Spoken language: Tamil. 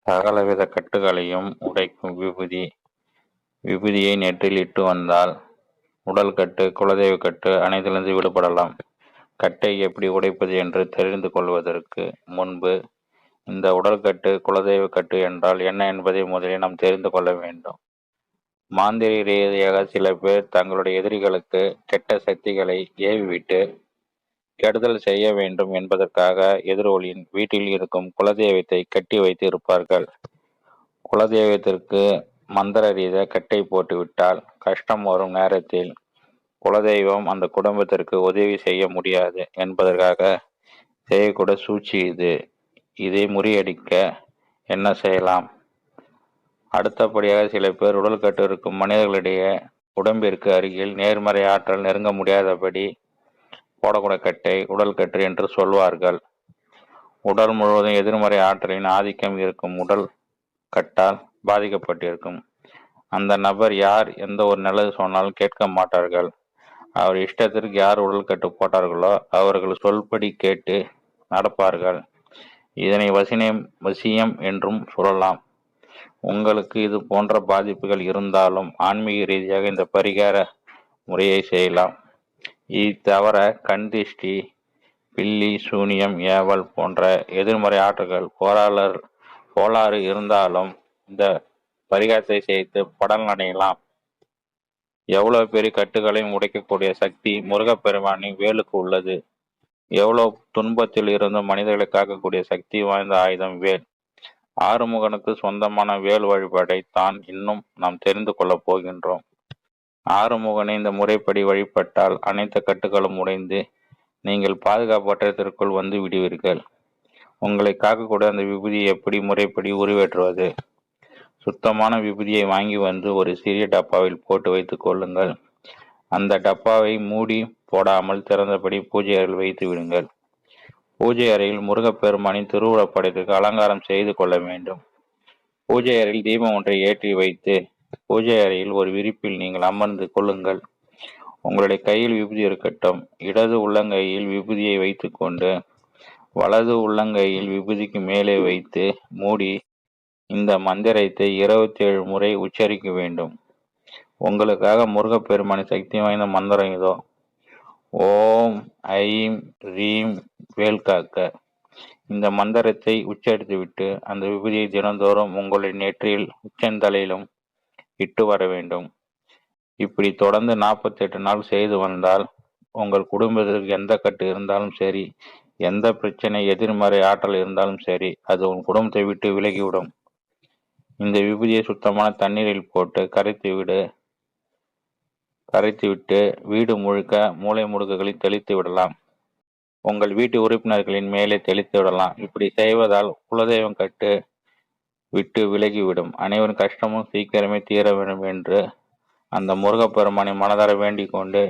சகலவித கட்டுகளையும் உடைக்கும் விபூதி. விபூதியை நெற்றியில் இட்டு வந்தால் உடல் கட்டு, குலதெய்வ கட்டு அனைத்திலிருந்து விடுபடலாம். கட்டை எப்படி உடைப்பது என்று தெரிந்து கொள்வதற்கு முன்பு இந்த உடல்கட்டு, குலதெய்வ கட்டு என்றால் என்ன என்பதை முதலில் நாம் தெரிந்து கொள்ள வேண்டும். மாந்திரி ரீதியாக சில பேர் தங்களுடைய எதிரிகளுக்கு கெட்ட சக்திகளை ஏவிவிட்டு கெடுதல் செய்ய வேண்டும் என்பதற்காக எதிரொலியின் வீட்டில் இருக்கும் குலதெய்வத்தை கட்டி வைத்து இருப்பார்கள். குலதெய்வத்திற்கு மந்திர ரீதியாக கட்டை போட்டுவிட்டால் கஷ்டம் வரும் நேரத்தில் குலதெய்வம் அந்த குடும்பத்திற்கு உதவி செய்ய முடியாது என்பதற்காக செய்யக்கூட சூழ்ச்சி இது. இதை முறியடிக்க என்ன செய்யலாம்? அடுத்தபடியாக சில பேர் உடல் கட்டு இருக்கும் மனிதர்களிடையே உடம்பிற்கு அருகில் நேர்மறை ஆற்றல் நெருங்க முடியாதபடி போடக்கூட கட்டை உடல் கட்டு என்று சொல்வார்கள். உடல் முழுவதும் எதிர்மறை ஆற்றலின் ஆதிக்கம் இருக்கும் உடல் கட்டால் பாதிக்கப்பட்டிருக்கும் அந்த நபர் யார் எந்த ஒரு நல்லது சொன்னாலும் கேட்க மாட்டார்கள். அவர் இஷ்டத்திற்கு யார் உடல் கட்டு போட்டார்களோ அவர்கள் சொல்படி கேட்டு நடப்பார்கள். இதனை வசியம் என்றும் சொல்லலாம். உங்களுக்கு இது போன்ற பாதிப்புகள் இருந்தாலும் ஆன்மீக ரீதியாக இந்த பரிகார முறையை செய்யலாம். இது தவிர கண் திஷ்டி, பில்லி, சூனியம், ஏவல் போன்ற எதிர்மறை ஆற்றல்கள் கோளாறு இருந்தாலும் இந்த பரிகாரத்தை செய்து பலன் அடையலாம். எவ்வளவு பெரிய கட்டுகளையும் உடைக்கக்கூடிய சக்தி முருகப்பெருமானின் வேலுக்கு உள்ளது. எவ்வளவு துன்பத்தில் இருந்து மனிதர்களை காக்கக்கூடிய சக்தி வாய்ந்த ஆயுதம் வேல். ஆறுமுகனுக்கு சொந்தமான வேல் வழிபாடை தான் இன்னும் நாம் தெரிந்து கொள்ளப் போகின்றோம். ஆறுமுகனை இந்த முறைப்படி வழிபட்டால் அனைத்து கட்டுகளும் உடைந்து நீங்கள் பாதுகாப்பற்றத்திற்குள் வந்து விடுவீர்கள். உங்களை காக்கக்கூடிய அந்த விபூதியை எப்படி முறைப்படி உருவேற்றுவது? சுத்தமான விபூதியை வாங்கி வந்து ஒரு சிறிய டப்பாவில் போட்டு வைத்துக் கொள்ளுங்கள். அந்த டப்பாவை மூடி போடாமல் திறந்தபடி பூஜை அறையில் வைத்து விடுங்கள். பூஜை அறையில் முருகப்பெருமானின் திருவுருவப்படத்திற்கு அலங்காரம் செய்து கொள்ள வேண்டும். பூஜை அறையில் தீபம் ஒன்றை ஏற்றி வைத்து பூஜை அறையில் ஒரு விரிப்பில் நீங்கள் அமர்ந்து கொள்ளுங்கள். உங்களுடைய கையில் விபூதி இருக்கட்டும். இடது உள்ளங்கையில் விபூதியை வைத்து கொண்டு வலது உள்ளங்கையில் விபூதிக்கு மேலே வைத்து மூடி இந்த மந்திரத்தை 27 முறை உச்சரிக்க வேண்டும். உங்களுக்காக முருகப்பெருமானின் சக்தி வாய்ந்த மந்திரம் இதோ. ஓம் ஐம் ரீம் வேல்காக்க. இந்த மந்திரத்தை உச்சரித்துவிட்டு அந்த விபூதியை தினந்தோறும் உங்களுடைய நெற்றியில் உச்சந்தலையிலும் இட்டு வர வேண்டும். இப்படி தொடர்ந்து 48 நாள் செய்து வந்தால் உங்கள் குடும்பத்திற்கு எந்த கட்டு இருந்தாலும் சரி, எந்த பிரச்சனை எதிர்மறை ஆற்றல் இருந்தாலும் சரி, அது உங்கள் குடும்பத்தை விட்டு விலகிவிடும். இந்த விபூதியை சுத்தமான தண்ணீரில் போட்டு கரைத்துவிட்டு வீடு முழுக்க மூளை முடுக்குகளில் தெளித்து விடலாம். உங்கள் வீட்டு உறுப்பினர்களின் மேலே தெளித்து விடலாம். இப்படி செய்வதால் குலதெய்வம் கட்டு விட்டு விலகிவிடும். அனைவரும் கஷ்டமும் சீக்கிரமே தீர வேண்டும் என்று அந்த முருகப்பெருமானை மனதார வேண்டிக் கொண்டு